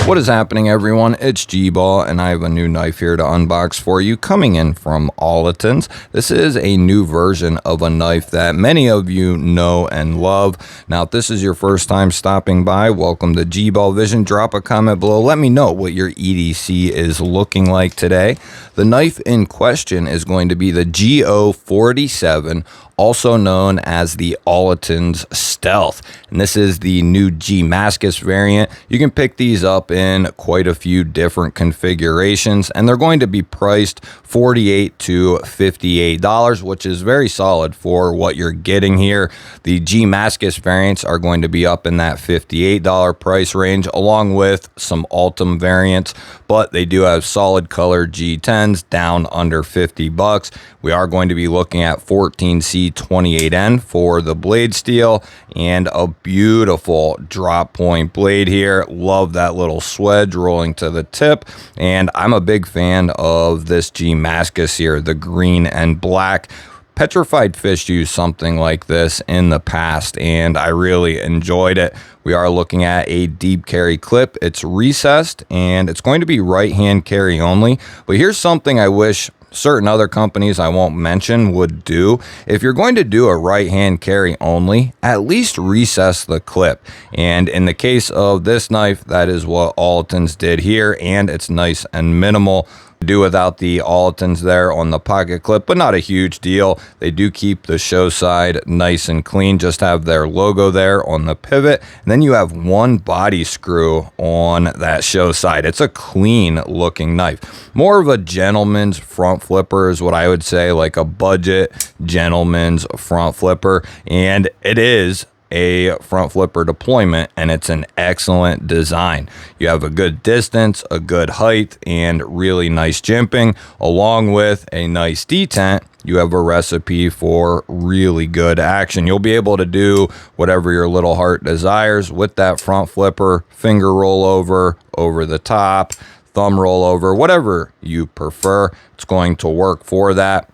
What is happening, everyone? It's G-Ball, and I have a new knife here to unbox for you, coming in from Alton's. This is a new version of a knife that many of you know and love. Now, if this is your first time stopping by, welcome to GBall Vision. Drop a comment below. Let me know what your EDC is looking like today. The knife in question is going to be the GO47, also known as the Alton's Stealth. And this is the new Damascus variant. You can pick these up in quite a few different configurations, and they're going to be priced $48 to $58, which is very solid for what you're getting here. The Damascus variants are going to be up in that $58 price range, along with some Ultim variants, but they do have solid color G10s down under 50 bucks. We are going to be looking at 14C28N for the blade steel and a beautiful drop point blade here. Love that little swedge rolling to the tip, and I'm a big fan of this Damascus here, the green and black. Petrified Fish used something like this in the past, and I really enjoyed it. We are looking at a deep carry clip. It's recessed, and it's going to be right hand carry only. But here's something I wish certain other companies I won't mention would do. If you're going to do a right hand carry only, at least recess the clip. And in the case of this knife, that is what Alton's did here, and it's nice and minimal. Do without the Alton's there on the pocket clip, but not a huge deal. They do keep the show side nice and clean, just have their logo there on the pivot, and then you have one body screw on that show side. It's a clean looking knife. More of a gentleman's front flipper is what I would say, like a budget gentleman's front flipper, and it is a front flipper deployment, and it's an excellent design. You have a good distance, a good height, and really nice jimping, along with a nice detent. You have a recipe for really good action. You'll be able to do whatever your little heart desires with that front flipper, finger rollover, over the top, thumb rollover, whatever you prefer. It's going to work for that.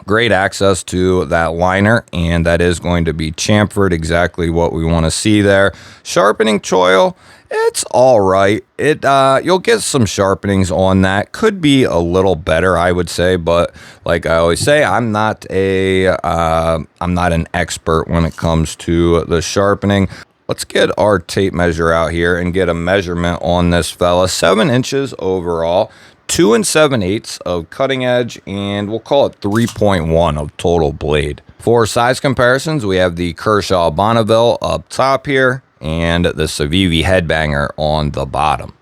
Great access to that liner, and that is going to be chamfered, exactly what we want to see there. Sharpening choil, it's all right. You'll get some sharpenings on that. Could be a little better, I would say, but like I always say, I'm not an expert when it comes to the sharpening. Let's get our tape measure out here and get a measurement on this fella. 7 inches overall. 2 7/8 of cutting edge, and we'll call it 3.1 of total blade. For size comparisons, we have the Kershaw Bonneville up top here, and the Civivi Headbanger on the bottom.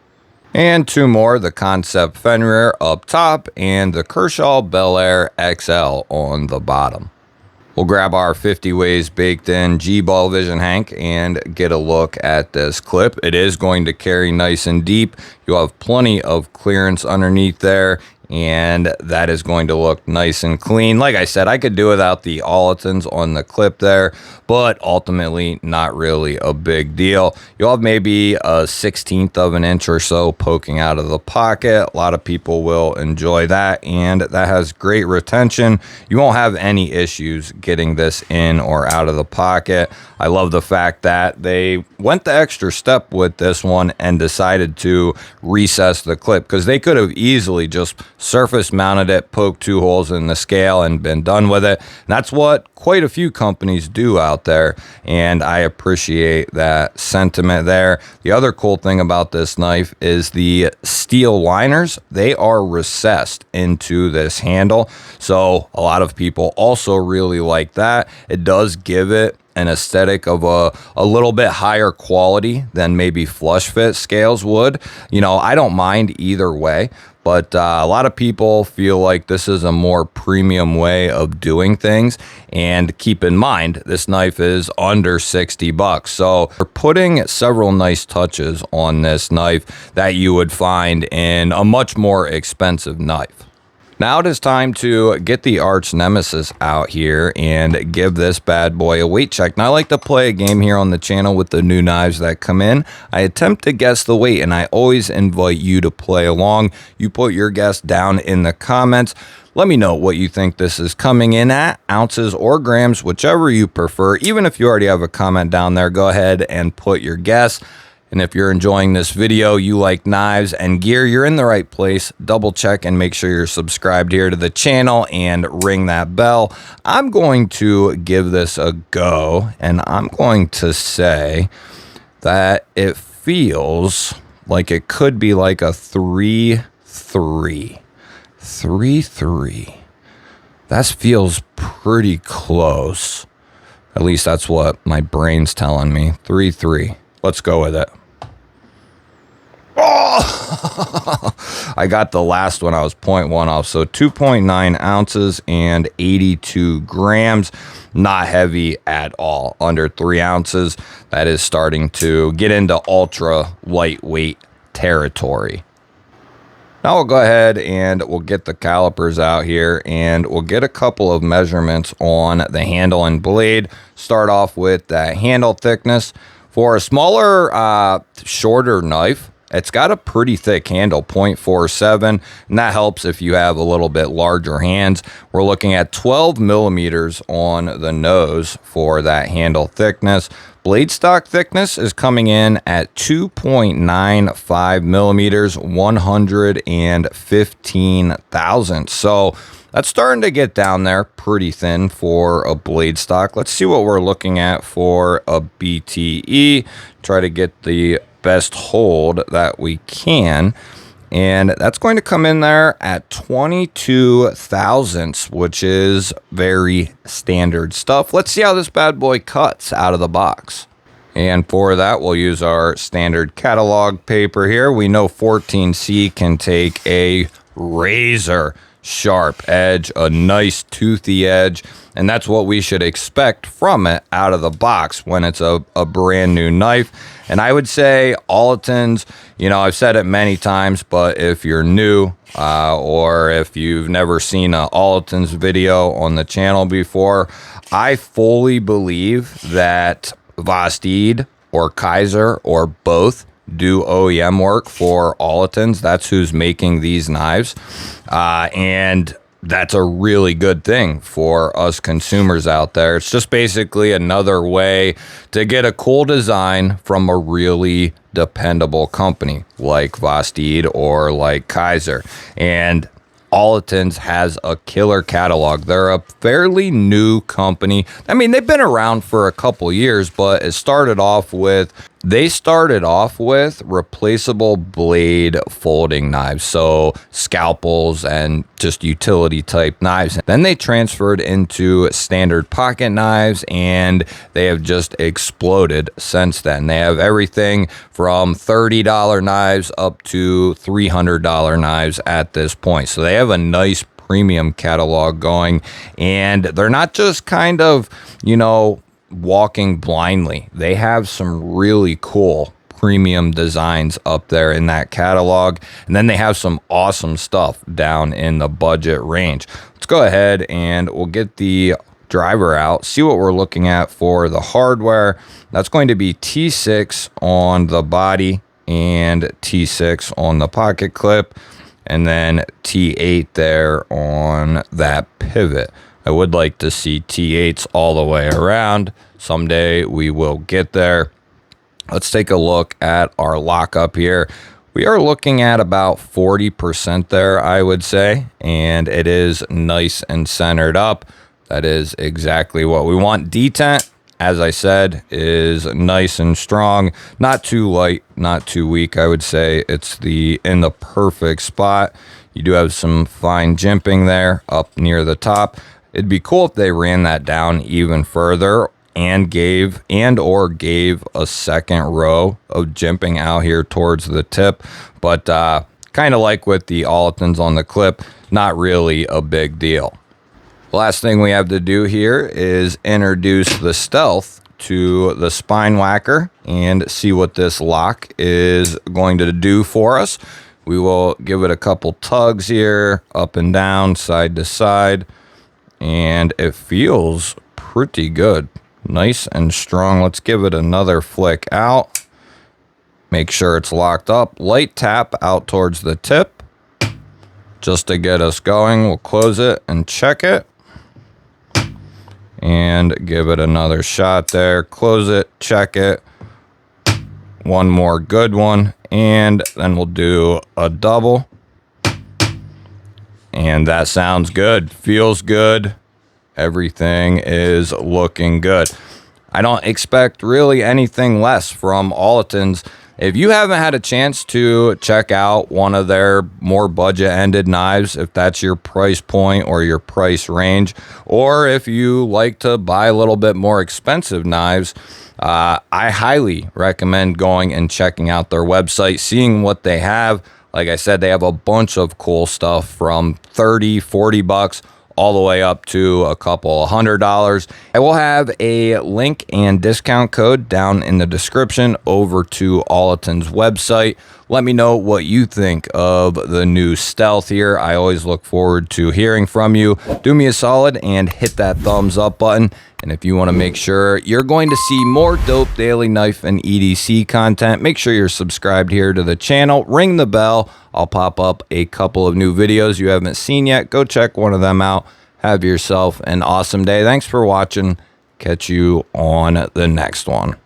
And 2 more, the Concept Fenrir up top, and the Kershaw Bel Air XL on the bottom. We'll grab our 50 ways baked in GBall Vision Hank and get a look at this clip. It is going to carry nice and deep. You'll have plenty of clearance underneath there, and that is going to look nice and clean. Like I said, I could do without the Alton's on the clip there, but ultimately not really a big deal. You'll have maybe a 1/16 of an inch or so poking out of the pocket. A lot of people will enjoy that, and that has great retention. You won't have any issues getting this in or out of the pocket. I love the fact that they went the extra step with this one and decided to recess the clip, because they could have easily just surface mounted it, poked 2 holes in the scale, and been done with it. And that's what quite a few companies do out there, and I appreciate that sentiment there. The other cool thing about this knife is the steel liners. They are recessed into this handle, so a lot of people also really like that. It does give it an aesthetic of a little bit higher quality than maybe flush fit scales would. You know, I don't mind either way, but a lot of people feel like this is a more premium way of doing things. And keep in mind, this knife is under 60 bucks. So we're putting several nice touches on this knife that you would find in a much more expensive knife. Now it is time to get the arch nemesis out here and give this bad boy a weight check. Now I like to play a game here on the channel with the new knives that come in. I attempt to guess the weight, and I always invite you to play along. You put your guess down in the comments. Let me know what you think this is coming in at, ounces or grams, whichever you prefer. Even if you already have a comment down there, go ahead and put your guess. And if you're enjoying this video, you like knives and gear, you're in the right place. Double check and make sure you're subscribed here to the channel and ring that bell. I'm going to give this a go, and I'm going to say that it feels like it could be like a 3-3. 3-3. That feels pretty close. At least that's what my brain's telling me. 3-3. Let's go with it. Oh! I got the last one. I was 0.1 off. So 2.9 ounces and 82 grams. Not heavy at all. Under 3 ounces. That is starting to get into ultra lightweight territory. Now we'll go ahead and we'll get the calipers out here and we'll get a couple of measurements on the handle and blade. Start off with the handle thickness. For a smaller, shorter knife, it's got a pretty thick handle, 0.47, and that helps if you have a little bit larger hands. We're looking at 12 millimeters on the nose for that handle thickness. Blade stock thickness is coming in at 2.95 millimeters, 115 thousandths. So that's starting to get down there pretty thin for a blade stock. Let's see what we're looking at for a BTE. Try to get the best hold that we can. And that's going to come in there at 22 thousandths, which is very standard stuff. Let's see how this bad boy cuts out of the box. And for that, we'll use our standard catalog paper here. We know 14C can take a razor sharp edge, a nice toothy edge, and that's what we should expect from it out of the box when it's a brand new knife. And I would say Olitens, I've said it many times, but if you're new or if you've never seen an Olitens video on the channel before, I fully believe that Vastid or Kaiser or both do OEM work for Olitens. That's who's making these knives. And that's a really good thing for us consumers out there. It's just basically another way to get a cool design from a really dependable company like Vastid or like Kaiser. And Olitens has a killer catalog. They're a fairly new company. I mean, they've been around for a couple years, but they started off with replaceable blade folding knives, so scalpels and just utility type knives. Then they transferred into standard pocket knives, and they have just exploded since then. They have everything from $30 knives up to $300 knives at this point. So they have a nice premium catalog going, and they're not just kind of, walking blindly. They have some really cool premium designs up there in that catalog, and then they have some awesome stuff down in the budget range. Let's go ahead and we'll get the driver out, see what we're looking at for the hardware. That's going to be T6 on the body and T6 on the pocket clip, and then T8 there on that pivot. I would like to see T8s all the way around. Someday we will get there. Let's take a look at our lockup here. We are looking at about 40% there, I would say, and it is nice and centered up. That is exactly what we want. Detent, as I said, is nice and strong. Not too light, not too weak. I would say it's in the perfect spot. You do have some fine jimping there up near the top. It'd be cool if they ran that down even further and gave a second row of jimping out here towards the tip. But kind of like with the Olitens on the clip, not really a big deal. Last thing we have to do here is introduce the Stealth to the spine whacker and see what this lock is going to do for us. We will give it a couple tugs here, up and down, side to side, and it feels pretty good. Nice and strong. Let's give it another flick out. Make sure it's locked up. Light tap out towards the tip just to get us going. We'll close it and check it. And give it another shot there. Close it, check it. one more good one, and then we'll do a double. And that sounds good, feels good. Everything is looking good. I don't expect really anything less from Olitens. If you haven't had a chance to check out one of their more budget-ended knives, if that's your price point or your price range, or if you like to buy a little bit more expensive knives, I highly recommend going and checking out their website, seeing what they have. Like I said, they have a bunch of cool stuff from 30, 40 bucks all the way up to a couple $100. I will have a link and discount code down in the description over to Olitens' website. Let me know what you think of the new Stealth here. I always look forward to hearing from you. Do me a solid and hit that thumbs up button. And if you want to make sure you're going to see more dope daily knife and EDC content, make sure you're subscribed here to the channel. Ring the bell. I'll pop up a couple of new videos you haven't seen yet. Go check one of them out. Have yourself an awesome day. Thanks for watching. Catch you on the next one.